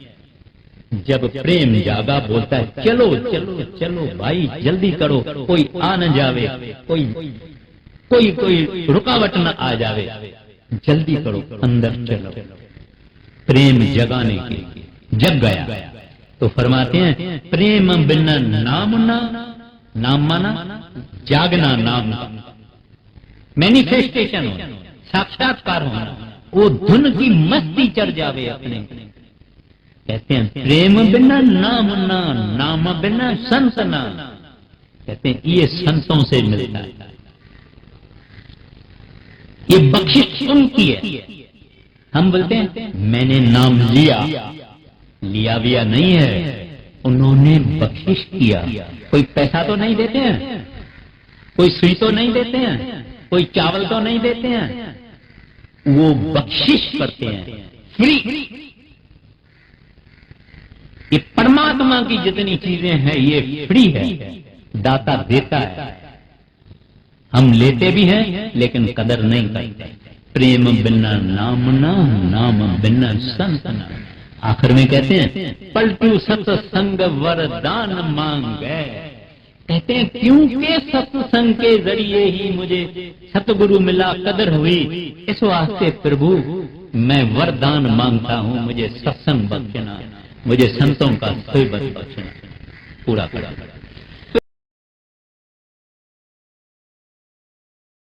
जब प्रेम जागा, बोलता है चलो चलो चलो भाई, जल्दी करो, कोई आ न जावे, कोई कोई कोई रुकावट न आ जावे, जल्दी करो, अंदर चलो। प्रेम जगाने के लिए जग गया तो फरमाते हैं प्रेम बिना नाम ना, नाम माना जागना, नाम का मैनिफेस्टेशन होना, साक्षात्कार होना। वो धुन की मस्ती चढ़ जावे अपने। कहते हैं प्रेम बिना नाम ना, नाम बिना संत ना। कहते हैं ये संतों से मिलता है, ये बख्शिश उनकी है। हम बोलते हैं मैंने नाम लिया, लिया विया नहीं है, उन्होंने बख्शिश किया। कोई पैसा तो नहीं देते हैं, कोई सुई तो नहीं देते हैं, कोई चावल तो नहीं देते हैं, वो बख्शिश करते हैं, फ्री। ये परमात्मा की जितनी चीजें हैं ये फ्री है, दाता देता है। हम लेते भी हैं लेकिन कदर नहीं करते। प्रेम बिना नाम ना, नाम बिना संत ना। आखिर में कहते हैं पलटू सत्संग वरदान मांगे। कहते हैं क्योंकि सत्संग के जरिए ही मुझे सतगुरु मिला, कदर हुई, इस वास्ते प्रभु मैं वरदान मांगता हूं, मुझे सत्संग बख्शना, मुझे संतों का सोई बख्शना, पूरा करा।